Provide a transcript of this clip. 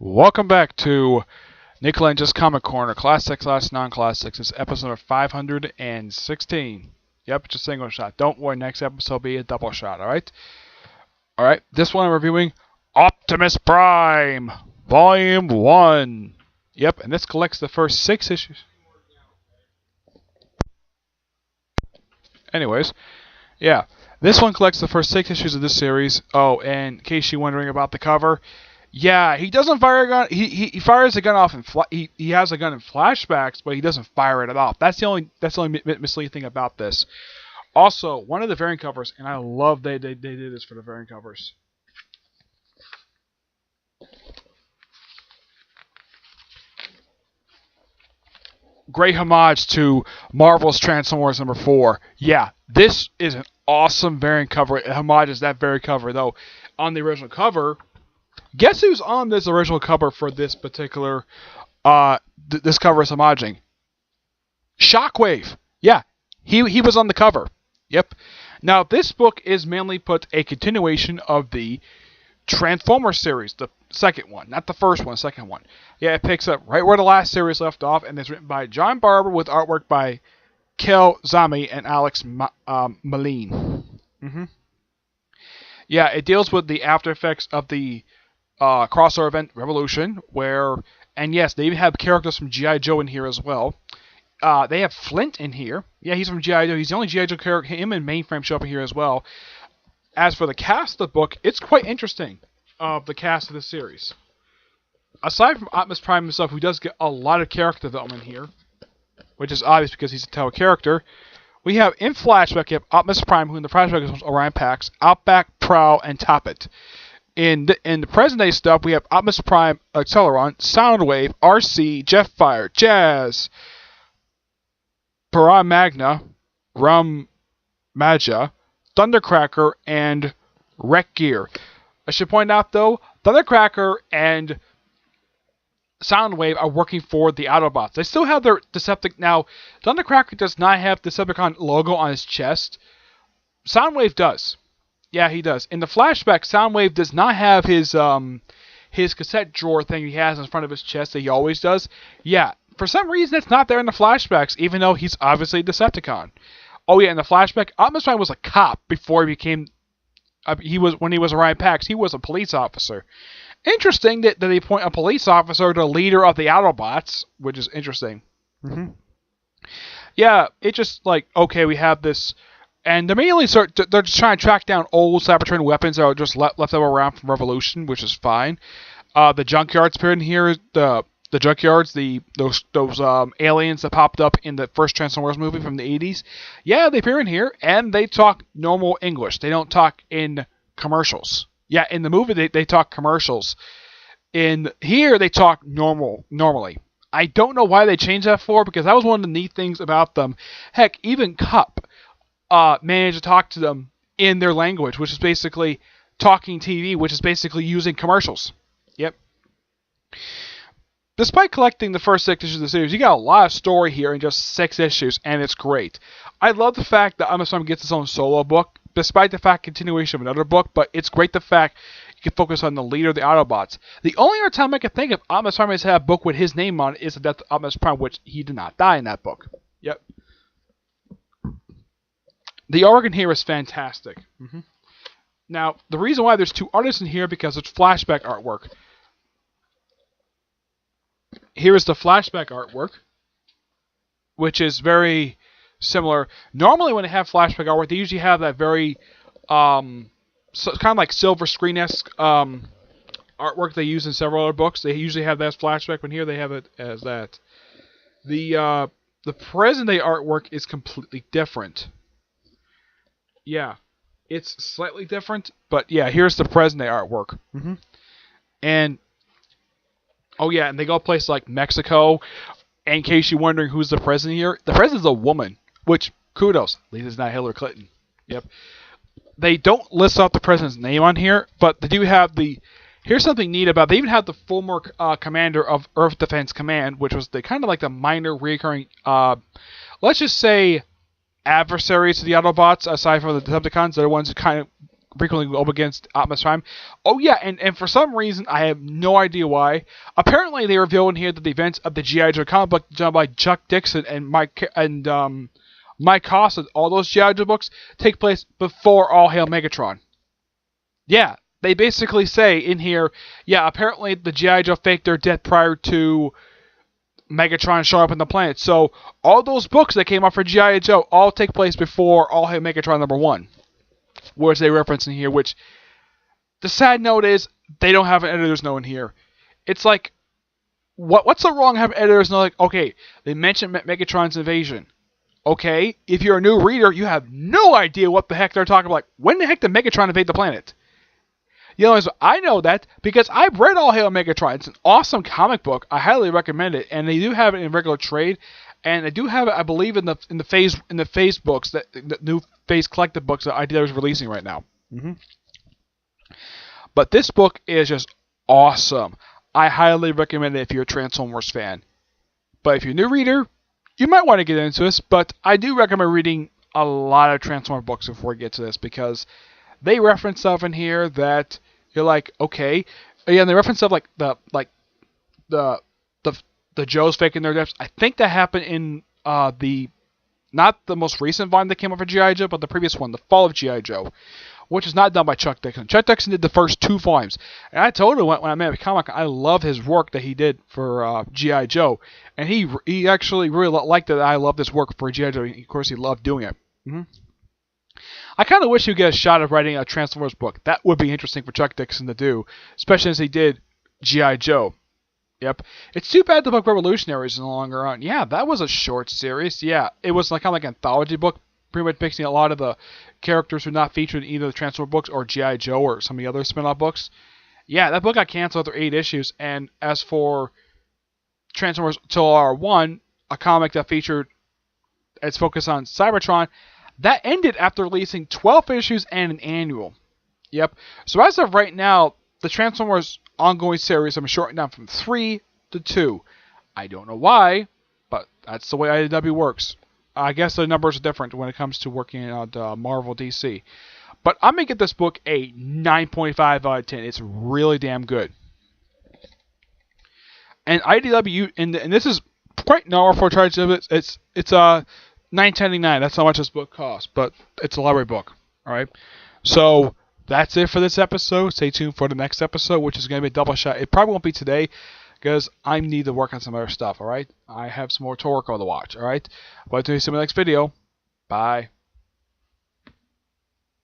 Welcome back to Nick Lenz's Comic Corner, Classics / Non-Classics. It's episode number 516. Yep, it's a single shot. Don't worry, next episode will be a double shot, alright? Alright, this one I'm reviewing Optimus Prime, Volume 1. Yep, and this collects the first 6 issues. Anyways, yeah, this one collects the first 6 issues of this series. Oh, and in case you're wondering about the cover, yeah, he doesn't fire a gun. He fires a gun off in he has a gun in flashbacks, but he doesn't fire it off. That's the only misleading thing about this. Also, one of the variant covers, and I love they did this for the variant covers. Great homage to Marvel's Transformers number 4. Yeah, this is an awesome variant cover. It homages that very cover, though. On the original cover, guess who's on this original cover for this particular, this cover is homaging? Shockwave. Yeah, he was on the cover. Yep. Now, this book is mainly put a continuation of the Transformers series, the second one, not the first one, second one. Yeah, it picks up right where the last series left off, and it's written by John Barber with artwork by Kel Zami and Alex Moline. Yeah, it deals with the after effects of the crossover event Revolution, and yes, they even have characters from G.I. Joe in here as well. They have Flint in here. Yeah, he's from G.I. Joe. He's the only G.I. Joe character. Him and Mainframe show up in here as well. As for the cast of the book, it's quite interesting, the cast of the series. Aside from Optimus Prime himself, who does get a lot of character development here, which is obvious because he's a title character, we have in flashback, you have Optimus Prime, who in the flashback is Orion Pax, Outback, Prowl, and Toppet. In the present day stuff, we have Optimus Prime, Acceleron, Soundwave, RC, Jetfire, Jazz, Para Magna, Rum Maja, Thundercracker, and Wreck Gear. I should point out, though, Thundercracker and Soundwave are working for the Autobots. They still have their Decepticon. Now, Thundercracker does not have the Decepticon logo on his chest. Soundwave does. Yeah, he does. In the flashback, Soundwave does not have his cassette drawer thing he has in front of his chest that he always does. Yeah, for some reason it's not there in the flashbacks, even though he's obviously a Decepticon. Oh yeah, in the flashback, Optimus Prime was a cop before he became. When he was Orion Pax, he was a police officer. Interesting that they appoint a police officer to leader of the Autobots, which is interesting. Yeah, it's just like, okay, we have this, and they're just trying to track down old Cybertron weapons that are just left over around from Revolution, which is fine. The junkyards appear in here. The junkyards, those aliens that popped up in the first Transformers movie from the 80s. Yeah, they appear in here, and they talk normal English. They don't talk in commercials. Yeah, in the movie, they talk commercials. In here, they talk normally. I don't know why they changed that for, because that was one of the neat things about them. Heck, even Cup managed to talk to them in their language, which is basically talking TV, which is basically using commercials. Yep. Despite collecting the first 6 issues of the series, you got a lot of story here in just 6 issues, and it's great. I love the fact that Optimus Prime gets his own solo book, despite the fact continuation of another book, but it's great the fact you can focus on the leader of the Autobots. The only other time I can think of Optimus Prime has had a book with his name on it is the death of Optimus Prime, which he did not die in that book. Yep. The organ here is fantastic. Now, the reason why there's 2 artists in here because it's flashback artwork. Here is the flashback artwork, which is very similar. Normally, when they have flashback artwork, they usually have that very, kind of like silver screen-esque artwork they use in several other books. They usually have that as flashback, but here they have it as that. The present-day artwork is completely different. Yeah, it's slightly different, but yeah, here's the present-day artwork. And oh yeah, and they go places like Mexico. And in case you're wondering who's the president here, the president's a woman, which, kudos, at least it's not Hillary Clinton. Yep. They don't list out the president's name on here, but they do have here's something neat about it. They even have the former commander of Earth Defense Command, which was the kind of like the minor recurring, let's just say, adversaries to the Autobots, aside from the Decepticons. They're the ones who kind of frequently go up against Optimus Prime. Oh yeah, and for some reason, I have no idea why. Apparently, they reveal in here that the events of the G.I. Joe comic book done by Chuck Dixon and Mike Costa, all those G.I. Joe books, take place before All Hail Megatron. Yeah, they basically say in here, yeah, apparently the G.I. Joe faked their death prior to Megatron showing up on the planet. So all those books that came out for G.I. Joe all take place before All Hail Megatron #1, which they reference in here, which the sad note is they don't have an editor's note in here. It's like, what's so wrong having editors know, like, okay, they mentioned Megatron's invasion. Okay, if you're a new reader, you have no idea what the heck they're talking about. Like, when the heck did Megatron invade the planet? You know, I know that because I've read All Hail Megatron. It's an awesome comic book. I highly recommend it, and they do have it in regular trade, and they do have it, I believe, in the phase books, the new phase collected books that IDW is releasing right now. But this book is just awesome. I highly recommend it if you're a Transformers fan. But if you're a new reader, you might want to get into this. But I do recommend reading a lot of Transformers books before you get to this, because they reference stuff in here that you're like, okay. Yeah, and they reference stuff like the Joes faking their deaths. I think that happened in not the most recent volume that came out for G.I. Joe, but the previous one, The Fall of G.I. Joe, which is not done by Chuck Dixon. Chuck Dixon did the first 2 volumes. And I told him when I met him at Comic-Con, I love his work that he did for G.I. Joe. And he actually really liked that I loved this work for G.I. Joe. Of course, he loved doing it. I kind of wish he would get a shot of writing a Transformers book. That would be interesting for Chuck Dixon to do, especially as he did G.I. Joe. Yep. It's too bad the book Revolutionaries is no longer on. Yeah, that was a short series. Yeah, it was kind of like an anthology book, pretty much mixing a lot of the characters who are not featured in either the Transformers books or G.I. Joe or some of the other spin-off books. Yeah, that book got canceled after 8 issues. And as for Transformers TLR1, a comic that featured its focus on Cybertron, that ended after releasing 12 issues and an annual. Yep. So as of right now, the Transformers ongoing series I'm shortening down from 3 to 2. I don't know why, but that's the way IDW works. I guess the numbers are different when it comes to working on Marvel DC. But I'm going to get this book a 9.5 out of 10. It's really damn good. And IDW, and this is quite normal for a charge of it. It's $9.99. That's how much this book costs, but it's a library book. All right. So that's it for this episode. Stay tuned for the next episode, which is going to be a double shot. It probably won't be today because I need to work on some other stuff. All right. I have some more Toriko to watch. All right. But to see you in the next video. Bye.